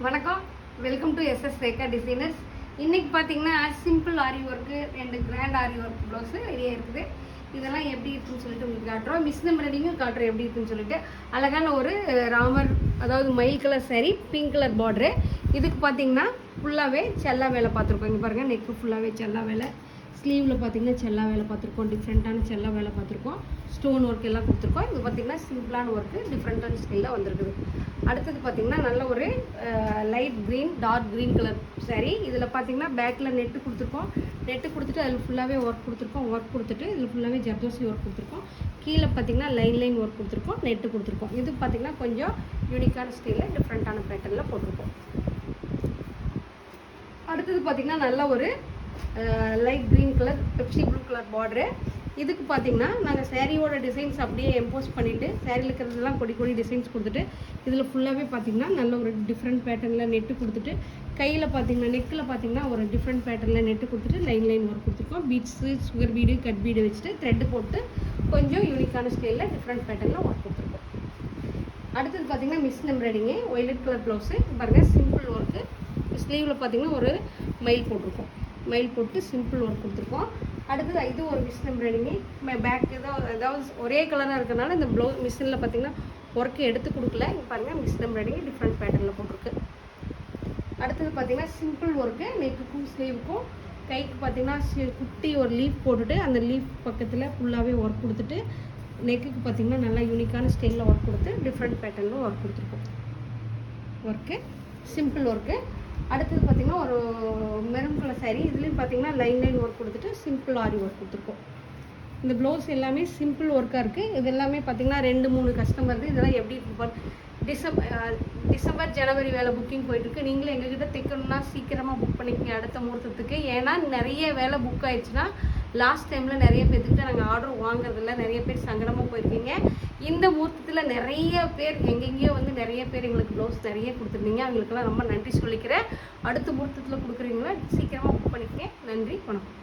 வணக்கம், welcome to SS Rekha designers. இன்னைக்கு பார்த்தீங்கன்னா சிம்பிள் ஆரி ஒர்க்கு, 2 கிராண்ட் ஆரி ஒர்க் ப்ளவுஸு ரெடியாக இருக்குது. இதெல்லாம் எப்படி இருக்குன்னு சொல்லிட்டு உங்களுக்கு காட்டுறோம். மிஸ் எம்ப்ராய்டிங்கும் காட்டுறோம் எப்படி இருக்குன்னு சொல்லிட்டு. அழகான ஒரு ராமர், அதாவது மயில் colour sorry, pink colour border. இதுக்கு பார்த்தீங்கன்னா ஃபுல்லாகவே செல்லா வேலை பார்த்துருக்கோம். இங்கே பாருங்கள், நெக்கு ஃபுல்லாகவே செல்லா வேலை. ஸ்லீவில் பார்த்தீங்கன்னா செல்லா வேலை பார்த்துருக்கோம், டிஃப்ரெண்ட்டான செல்லா வேலை பார்த்துருக்கோம், ஸ்டோன் ஒர்க் எல்லாம் கொடுத்துருக்கோம். இது பார்த்திங்கன்னா சிம்பிளான ஒர்க்கு, டிஃப்ரெண்ட்டான ஸ்டைலில் வந்திருக்குது. அடுத்தது பார்த்திங்கன்னா நல்ல ஒரு light green, dark green colour sari. இதில் பார்த்திங்கன்னா பேக்கில் நெட்டு கொடுத்துருக்கோம். நெட்டு கொடுத்துட்டு அதில் ஃபுல்லாகவே ஒர்க் கொடுத்துருக்கோம். ஒர்க் கொடுத்துட்டு இதில் ஃபுல்லாகவே ஜர்தோசி ஒர்க் கொடுத்துருக்கோம். கீழே பார்த்திங்கன்னா லைன் ஒர்க் கொடுத்துருக்கோம், நெட்டு கொடுத்துருக்கோம். இது பார்த்திங்கன்னா கொஞ்சம் யூனிக்கான ஸ்டைலில் டிஃப்ரெண்ட்டான பேட்டர்னில் போட்டிருக்கோம். அடுத்தது பார்த்திங்கன்னா நல்ல ஒரு light green colour, Pepsi blue colour border. இதுக்கு பார்த்திங்கன்னா நாங்கள் சேரீயோட டிசைன்ஸ் அப்படியே எம்போஸ் பண்ணிவிட்டு, சேரீயில் இருக்கிறதெல்லாம் கொடி டிசைன்ஸ் கொடுத்துட்டு, இதில் ஃபுல்லாகவே பார்த்திங்கன்னா நல்ல ஒரு டிஃப்ரெண்ட் பேட்டர்னில் நெட்டு கொடுத்துட்டு, கையில் பார்த்திங்கன்னா நெக்கில் பார்த்திங்கன்னா ஒரு டிஃப்ரெண்ட் பேட்டர்னில் நெட்டு கொடுத்துட்டு லைன் ஒர்க் கொடுத்துருக்கோம். Beads, sugar bead, cut bead வச்சுட்டு த்ரெட்டு போட்டு கொஞ்சம் யூனிக்கான ஸ்டைலில் டிஃப்ரெண்ட் பேட்டர்னில் ஒர்க் கொடுத்துருக்கோம். அடுத்தது பார்த்திங்கன்னா miss embroidery, violet colour blouse. பாருங்கள், சிம்பிள் ஒர்க்கு. ஸ்லீவில் பார்த்திங்கன்னா ஒரு மயில் போட்டிருக்கோம். மயில் போட்டு சிம்பிள் ஒர்க் கொடுத்துருக்கோம். அடுத்தது இது ஒரு மிஸ் எம்ப்ராய்டிங்கு. பேக் ஏதாவது ஒரே கலராக இருக்கிறனால இந்த ப்ளவுஸ் மிஷினில் பார்த்திங்கன்னா ஒர்க்கு எடுத்து கொடுக்கல. இங்கே பாருங்கள், மிஸ் எம்ப்ராய்டிங்கு டிஃப்ரெண்ட் பேட்டர்னில் போட்டிருக்கு. அடுத்தது பார்த்திங்கன்னா சிம்பிள் ஒர்க்கு, நெக்குக்கும் ஸ்லீவுக்கும். கைக்கு பார்த்திங்கன்னா குட்டி ஒரு லீஃப் போட்டுட்டு அந்த லீஃப் பக்கத்தில் ஃபுல்லாகவே ஒர்க் கொடுத்துட்டு, நெக்குக்கு பார்த்திங்கன்னா நல்லா யூனிக்கான ஸ்டைலில் ஒர்க் கொடுத்து டிஃப்ரெண்ட் பேட்டர்னில் ஒர்க் கொடுத்துருக்கோம். Work simple work. அடுத்தது பார்த்திங்கன்னா ஒரு மெரூன் கலர் சாரீ. இதுலேயும் பார்த்திங்கன்னா லைன் ஒர்க் கொடுத்துட்டு சிம்பிள் ஆரி ஒர்க் கொடுத்துருக்கோம். இந்த ப்ளவுஸ் எல்லாமே சிம்பிள் ஒர்க்காக இருக்குது. இது எல்லாமே பார்த்திங்கன்னா 2-3 கஸ்டமர். இதெல்லாம் எப்படி இருக்கு, டிசம்பர் ஜனவரி வேலை புக்கிங் போயிட்டுருக்கு. நீங்களும் எங்ககிட்ட தைக்கணும்னா சீக்கிரமாக புக் பண்ணிக்கங்க அடுத்த முகூர்த்தத்துக்கு. ஏன்னா நிறைய வேலை புக் ஆயிடுச்சுன்னா லாஸ்ட் டைமில் நிறைய பேர்த்துக்கிட்ட நாங்கள் ஆர்டர் வாங்குறதில்ல. நிறைய பேர் சங்கடமாக போயிருக்கீங்க. இந்த முகூர்த்தத்தில் நிறைய பேர் எங்கெங்கேயோ வந்து நிறைய பேர் எங்களுக்கு ப்ளவுஸ் நிறைய கொடுத்துருந்தீங்க. அவங்களுக்கெல்லாம் ரொம்ப நன்றி சொல்லிக்கிறேன். அடுத்த முகூர்த்தத்தில் கொடுக்குறீங்களா, சீக்கிரமாக புக் பண்ணிக்கங்க. நன்றி, வணக்கம்.